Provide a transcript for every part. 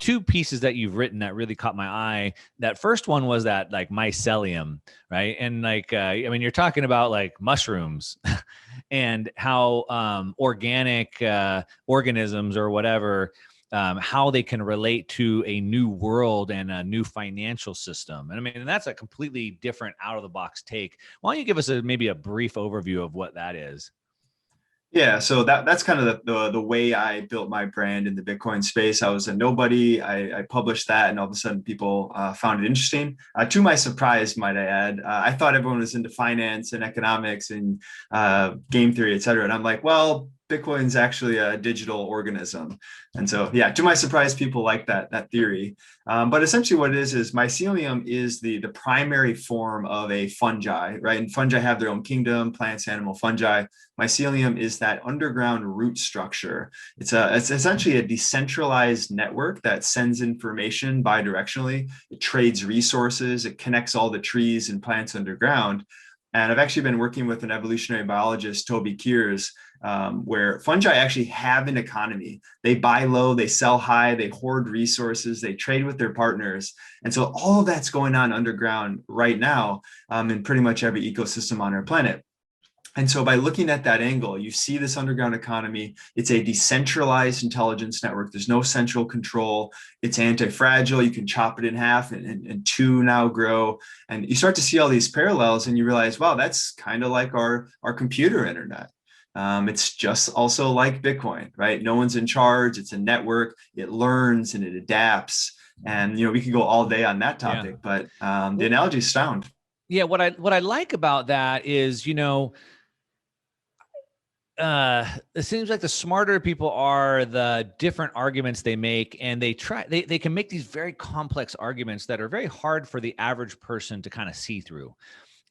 two pieces that you've written that really caught my eye. That first one was that like mycelium, right? And like, I mean, you're talking about like mushrooms and how organic organisms or whatever, how they can relate to a new world and a new financial system. And I mean, that's a completely different out of the box take. Why don't you give us maybe a brief overview of what that is? Yeah, so that's kind of the way I built my brand in the Bitcoin space. I was a nobody. I published that, and all of a sudden, people found it interesting. To my surprise, might I add, I thought everyone was into finance and economics and game theory, et cetera. And I'm like, well, Bitcoin's actually a digital organism. And so, yeah, to my surprise, people like that theory. But essentially, what it is mycelium is the primary form of a fungi, right? And fungi have their own kingdom: plants, animal, fungi. Mycelium is that underground root structure. It's essentially a decentralized network that sends information bidirectionally. It trades resources. It connects all the trees and plants underground. And I've actually been working with an evolutionary biologist, Toby Kears, where fungi actually have an economy. They buy low, they sell high, they hoard resources, they trade with their partners. And so all of that's going on underground right now in pretty much every ecosystem on our planet. And so by looking at that angle, you see this underground economy. It's a decentralized intelligence network. There's no central control. It's anti-fragile. You can chop it in half and two now grow. And you start to see all these parallels and you realize, wow, that's kind of like our computer internet. It's just also like Bitcoin, right? No one's in charge. It's a network. It learns and it adapts. And, we could go all day on that topic, but the analogy is sound. Yeah. What I like about that is, it seems like the smarter people are, the different arguments they make, and they can make these very complex arguments that are very hard for the average person to kind of see through.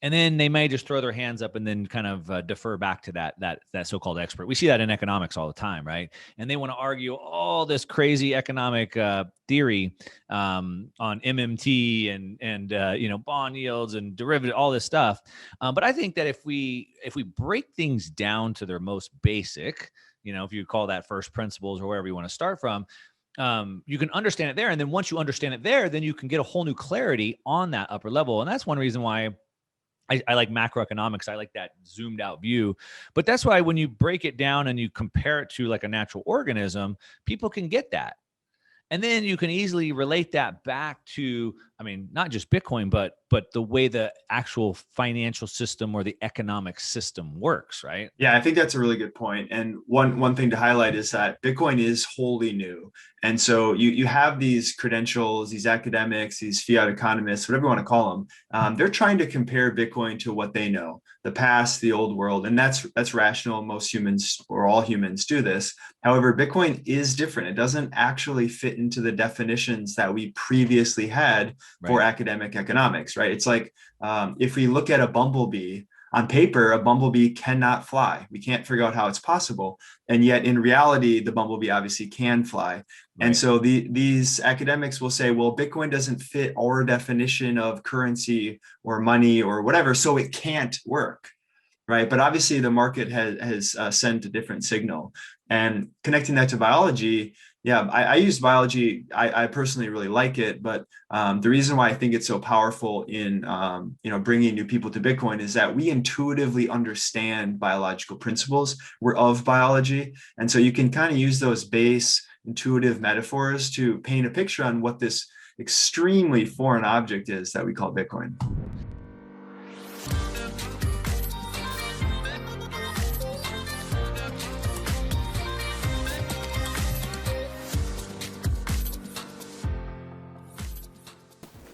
And then they may just throw their hands up and then kind of defer back to that so-called expert. We see that in economics all the time, right? And they want to argue all this crazy economic theory on MMT and bond yields and derivative, all this stuff. But I think that if we break things down to their most basic, if you call that first principles or wherever you want to start from, you can understand it there. And then once you understand it there, then you can get a whole new clarity on that upper level. And that's one reason why I like macroeconomics. I like that zoomed out view. But that's why when you break it down and you compare it to like a natural organism, people can get that. And then you can easily relate that back to, I mean, not just Bitcoin, but the way the actual financial system or the economic system works, right? Yeah, I think that's a really good point. And one thing to highlight is that Bitcoin is wholly new. And so you have these credentials, these academics, these fiat economists, whatever you want to call them. They're trying to compare Bitcoin to what they know, the past, the old world. And that's rational. Most humans or all humans do this. However, Bitcoin is different. It doesn't actually fit into the definitions that we previously had for academic economics, right? It's like if we look at a bumblebee, on paper, a bumblebee cannot fly. We can't figure out how it's possible. And yet in reality, the bumblebee obviously can fly. Right. And so these academics will say, well, Bitcoin doesn't fit our definition of currency or money or whatever, so it can't work. Right. But obviously the market has sent a different signal. And connecting that to biology, yeah, I use biology. I personally really like it, but the reason why I think it's so powerful in bringing new people to Bitcoin is that we intuitively understand biological principles. We're of biology, and so you can kind of use those base intuitive metaphors to paint a picture on what this extremely foreign object is that we call Bitcoin.